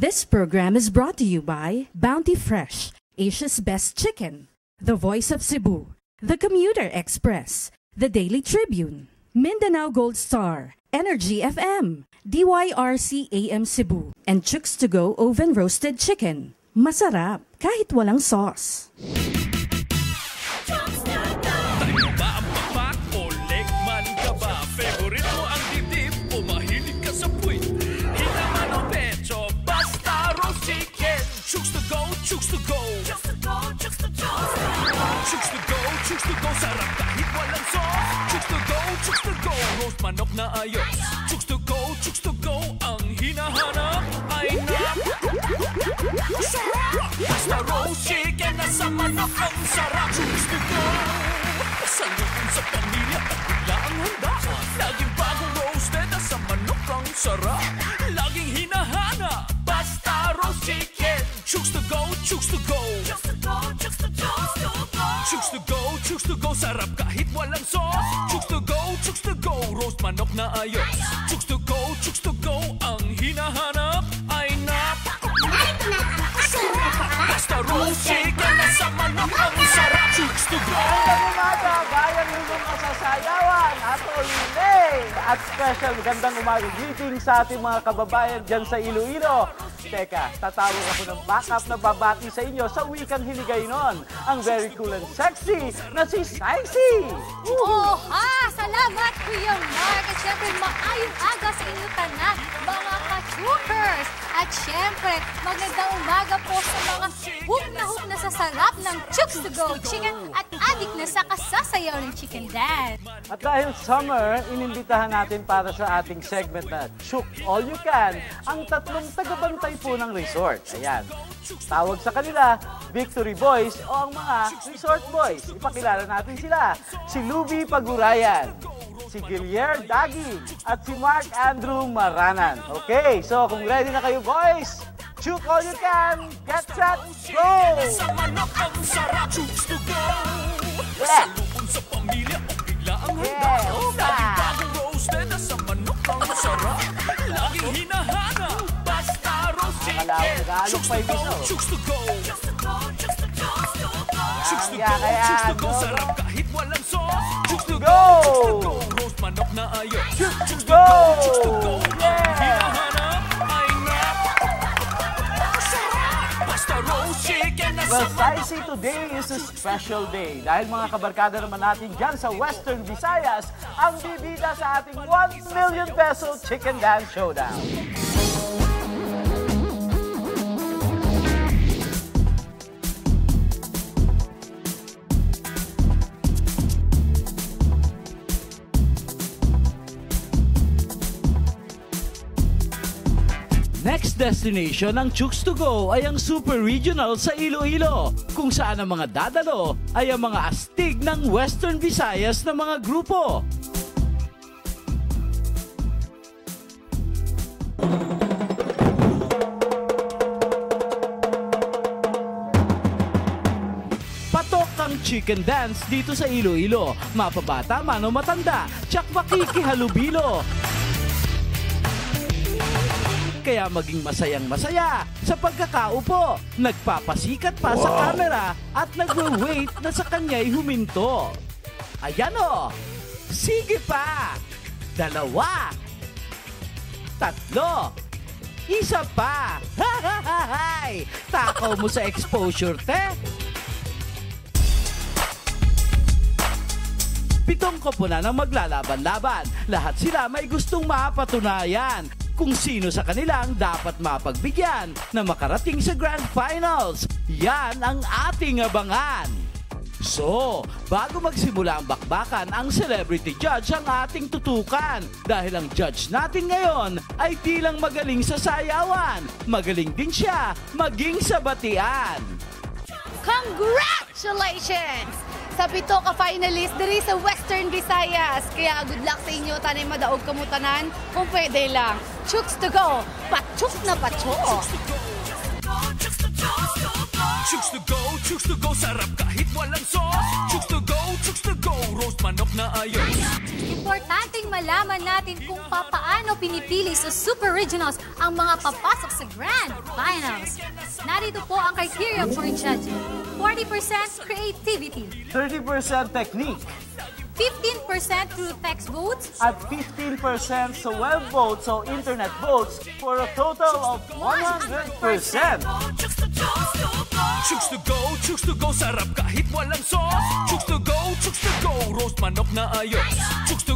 This program is brought to you by Bounty Fresh, Asia's best chicken, The Voice of Cebu, The Commuter Express, The Daily Tribune, Mindanao Gold Star, Energy FM, DYRC AM Cebu, and Chooks to Go Oven Roasted Chicken. Masarap kahit walang sauce. Tayo ba ang pakpak o legman ka ba? Favorite mo ang dibdib o mahilig ka sa puwit? Hinaman o pecho, basta roast chicken. Chooks to go, Chooks to go. Chooks to go, Chooks to go. Chooks to go, Chooks to go. Sarap kahit walang sauce. Chooks to go, Chooks to go. Roast manok na ayos. Chooks to go, Chooks to go. Ang hinahanap ay basta roast chicken na sa manok ang sarap. Chooks to go. Salubong sa pamilya at bigla ang handa. Laging bagong roasted na sa manok ang sarap. Laging hinahanap basta roast chicken. Chooks to go, Chooks to go. Chooks to go, Chooks to go. Chooks to go, Chooks to go. Sarap kahit walang sauce. Chooks to go, Chooks to go. Roast manok na ayos. Chooks to go, Chooks to go. Ang hinahanap ay basta roast chicken na sa manok ang sarap. Chooks to go. Magandang umaga, bayang lulong masasayawan at Olay! At special magandang umaga greeting sa ating mga kababayan dyan sa Iloilo. Teka, tatawag ako ng backup na babati sa inyo sa wikang Hiligaynon. Ang very cool and sexy na si Saisy! Oh ha! Salamat, Kuya Mark! At syempre, maayong aga sa inyo tanan, mga ka-chookers! At syempre, magandang umaga po sa mga hook na sa sarap ng Chooks to Go Chicken at adik na sa kasasayaw ng Chicken Dance. At dahil summer, inimbitahan natin para sa ating segment na Chook All You Can, ang tatlong tagabantay po ng resort. Ayan. Tawag sa kanila, Victory Boys o ang mga Resort Boys. Ipakilala natin sila. Si Luby Pagurayan, si Gilier Dagi, at si Mark Andrew Maranan. Okay, so kung ready na kayo boys, Chook All You Can, get set, go! Sa manok ang sarap. Chooks to go. Yeah. Salubong sa pamilya o bigla ang handa. Yeah, Laging bagong roasted na sa manok ang sarap. Laging hinahanap basta roast chicken. Chooks to go, Chooks to go. Chooks to go, Chooks to go. Chooks to go, Chooks to go. Sarap kahit walang sauce. Chooks to go, Chooks to go. Roast manok na ayos. Chooks to go, Chooks to go. Ang hinahanap ay basta roast chicken na Well, sa Saisy, today is a special day dahil mga kabarkada naman natin dyan sa Western Visayas ang bibida sa ating 1 million peso Chicken Dance Showdown. Next destination ng Chooks to Go ay ang Super Regional sa Iloilo, kung saan ang mga dadalo ay ang mga astig ng Western Visayas na mga grupo. Patok ang chicken dance dito sa Iloilo, mapabata man o matanda, tsak makikihalubilo. Kaya maging masayang-masaya sa pagkakaupo. Nagpapasikat pa sa camera at nagwe-wait na sa kanya'y huminto. Ayan o! Sige pa! 2! 3! Isa pa! Hahahay! Takaw mo sa exposure, te! 7 koponan ang maglalaban-laban. Lahat sila may gustong mapatunayan kung sino sa kanilang dapat mapagbigyan na makarating sa Grand Finals. Yan ang ating abangan. So, bago magsimula ang bakbakan, ang celebrity judge ang ating tutukan. Dahil ang judge natin ngayon ay di lang magaling sa sayawan, magaling din siya maging sa batian. Congratulations! Sa 7 ka finalist diri sa Western Visayas. Kaya good luck sa inyo, tanay madaog kamutanan. Kung pwede lang, Chooks to go! Pachok na pachok! Chooks to go, Chooks to go. Sarap kahit walang sauce. Chooks to go, Chooks to go. Roast manok na ayos. Sige po, importanteng malaman natin kung paano pinipili sa Super Regionals ang mga papasok sa Grand Finals. Narito po ang criteria for judging. 40% creativity, 30% technique, 15% through text votes, at 15% sa web votes o internet votes for a total of 100%. Chooks to go, sarap kahit walang sauce. Chooks to go, roast manok na ayos. Chooks to